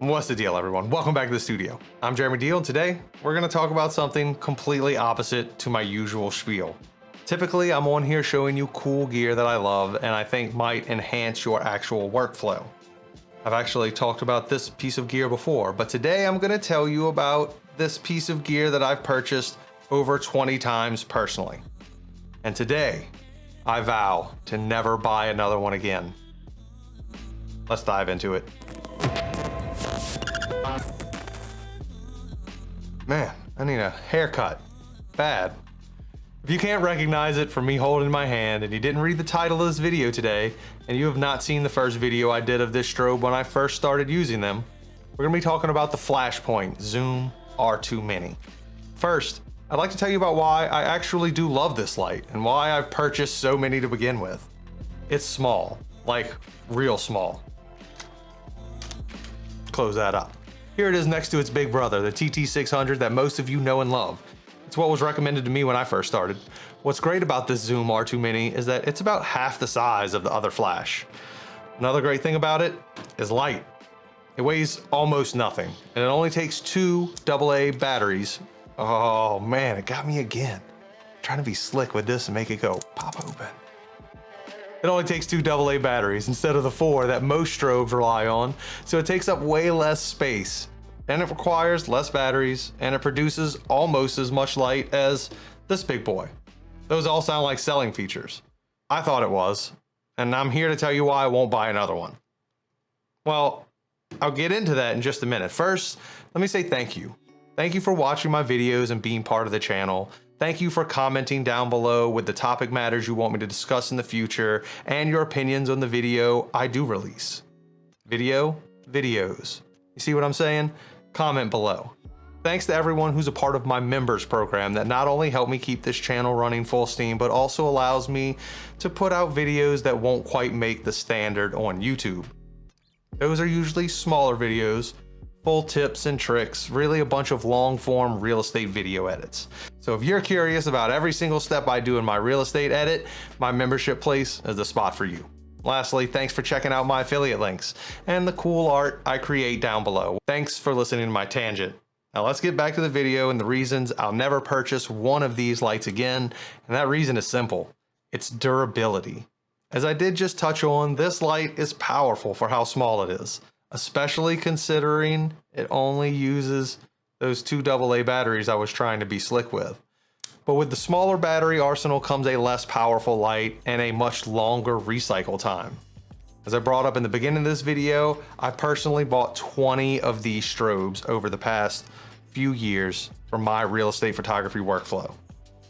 What's the deal, everyone? Welcome back to the studio. I'm Jeremy Deal, and today we're going to talk about something completely opposite to my usual spiel. Typically, I'm on here showing you cool gear that I love and I think might enhance your actual workflow. I've actually talked about this piece of gear before, but today I'm going to tell you about this piece of gear that I've purchased over 20 times personally. And today, I vow to never buy another one again. Let's dive into it. Man, I need a haircut. Bad. If you can't recognize it from me holding my hand and you didn't read the title of this video today, and you have not seen the first video I did of this strobe when I first started using them, we're gonna be talking about the Flashpoint Zoom R2 Mini. First, I'd like to tell you about why I actually do love this light and why I've purchased so many to begin with. It's small, like real small. Close that up. Here it is next to its big brother, the TT600 that most of you know and love. It's what was recommended to me when I first started. What's great about this Zoom R2 Mini is that it's about half the size of the other flash. Another great thing about it is light. It weighs almost nothing, and it only takes 2 AA batteries. Oh man, it got me again. I'm trying to be slick with this and make it go pop open. It only takes 2 AA batteries instead of the 4 that most strobes rely on, so it takes up way less space, and it requires less batteries, and it produces almost as much light as this big boy. Those all sound like selling features. I thought it was, and I'm here to tell you why I won't buy another one. Well, I'll get into that in just a minute. First, let me say thank you. Thank you for watching my videos and being part of the channel. Thank you for commenting down below with the topic matters you want me to discuss in the future and your opinions on the video I do release. Videos. You see what I'm saying? Comment below. Thanks to everyone who's a part of my members program that not only help me keep this channel running full steam, but also allows me to put out videos that won't quite make the standard on YouTube. Those are usually smaller videos, full tips and tricks, really a bunch of long form real estate video edits. So if you're curious about every single step I do in my real estate edit, my membership place is the spot for you. Lastly, thanks for checking out my affiliate links and the cool art I create down below. Thanks for listening to my tangent. Now let's get back to the video and the reasons I'll never purchase one of these lights again, and that reason is simple. It's durability. As I did just touch on, this light is powerful for how small it is, especially considering it only uses those 2 AA batteries I was trying to be slick with. But with the smaller battery arsenal comes a less powerful light and a much longer recycle time. As I brought up in the beginning of this video, I personally bought 20 of these strobes over the past few years for my real estate photography workflow.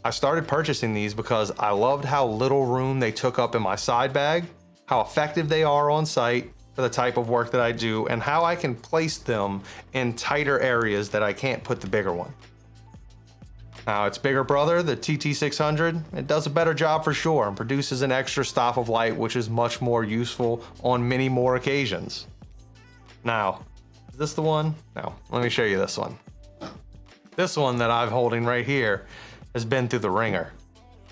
I started purchasing these because I loved how little room they took up in my side bag, how effective they are on site for the type of work that I do, and how I can place them in tighter areas that I can't put the bigger one. Now its bigger brother, the TT600, it does a better job for sure and produces an extra stop of light which is much more useful on many more occasions. Now, is this the one? No, let me show you this one. This one that I'm holding right here has been through the ringer.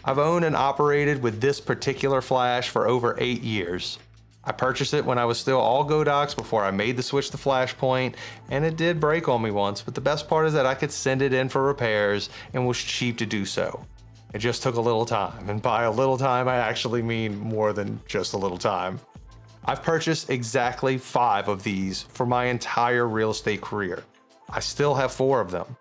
I've owned and operated with this particular flash for over 8 years. I purchased it when I was still all Godox before I made the switch to Flashpoint, and it did break on me once, but the best part is that I could send it in for repairs and was cheap to do so. It just took a little time, and by a little time I actually mean more than just a little time. I've purchased exactly 5 of these for my entire real estate career. I still have 4 of them.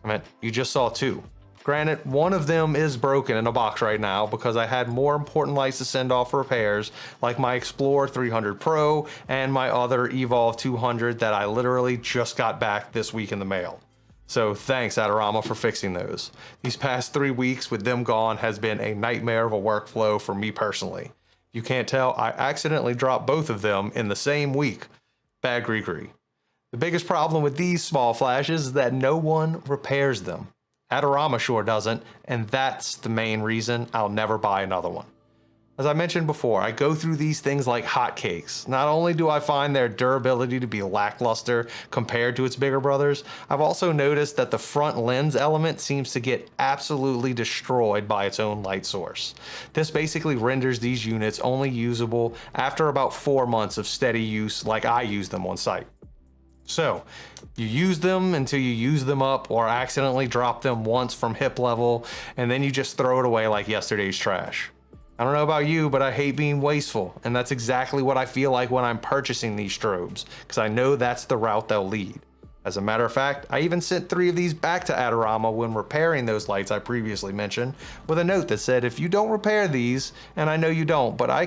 I mean, you just saw 2. Granted, one of them is broken in a box right now because I had more important lights to send off for repairs, like my Explorer 300 Pro and my other Evolve 200 that I literally just got back this week in the mail. So thanks Aryeo for fixing those. These past 3 weeks with them gone has been a nightmare of a workflow for me personally. You can't tell, I accidentally dropped both of them in the same week. Bad gree-gree. The biggest problem with these small flashes is that no one repairs them. Aryeo sure doesn't, and that's the main reason I'll never buy another one. As I mentioned before, I go through these things like hotcakes. Not only do I find their durability to be lackluster compared to its bigger brothers, I've also noticed that the front lens element seems to get absolutely destroyed by its own light source. This basically renders these units only usable after about 4 months of steady use like I use them on site. So you use them until you use them up or accidentally drop them once from hip level, and then you just throw it away like yesterday's trash. I don't know about you, but I hate being wasteful, and that's exactly what I feel like when I'm purchasing these strobes, because I know that's the route they'll lead. As a matter of fact, I even sent 3 of these back to Adorama when repairing those lights I previously mentioned, with a note that said, if you don't repair these, and I know you don't, but I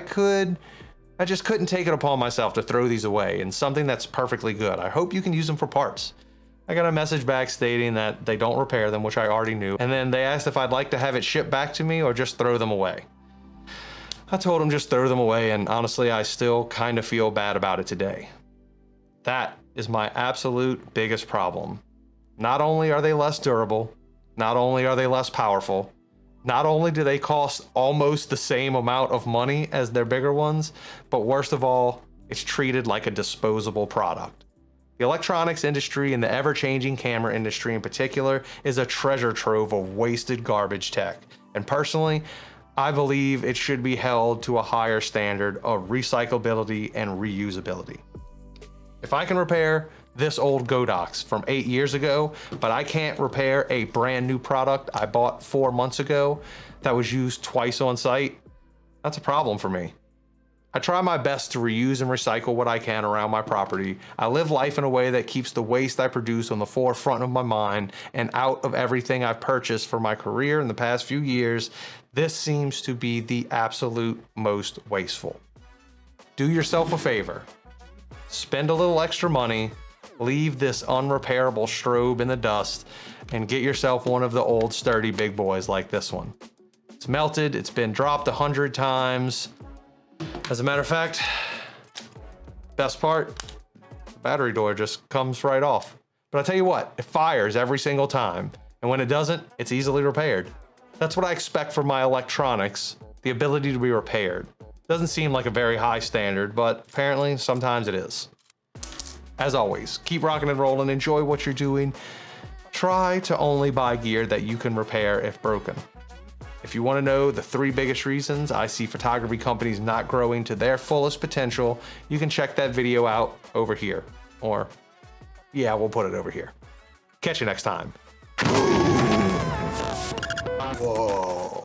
just couldn't take it upon myself to throw these away, and something that's perfectly good. I hope you can use them for parts. I got a message back stating that they don't repair them, which I already knew, and then they asked if I'd like to have it shipped back to me or just throw them away. I told them just throw them away, and honestly, I still kind of feel bad about it today. That is my absolute biggest problem. Not only are they less durable, not only are they less powerful, not only do they cost almost the same amount of money as their bigger ones, but worst of all, it's treated like a disposable product. The electronics industry and the ever-changing camera industry in particular is a treasure trove of wasted garbage tech. And personally, I believe it should be held to a higher standard of recyclability and reusability. If I can repair this old Godox from 8 years ago, but I can't repair a brand new product I bought 4 months ago that was used twice on site, that's a problem for me. I try my best to reuse and recycle what I can around my property. I live life in a way that keeps the waste I produce on the forefront of my mind and out of everything I've purchased for my career in the past few years. This seems to be the absolute most wasteful. Do yourself a favor. Spend a little extra money, leave this unrepairable strobe in the dust, and get yourself one of the old sturdy big boys like this one. It's melted, it's been dropped 100 times. As a matter of fact, best part, the battery door just comes right off. But I tell you what, it fires every single time, and when it doesn't, it's easily repaired. That's what I expect from my electronics, the ability to be repaired. Doesn't seem like a very high standard, but apparently sometimes it is. As always, keep rocking and rolling, enjoy what you're doing. Try to only buy gear that you can repair if broken. If you want to know the 3 biggest reasons I see photography companies not growing to their fullest potential, you can check that video out over here. Or, yeah, we'll put it over here. Catch you next time. Whoa.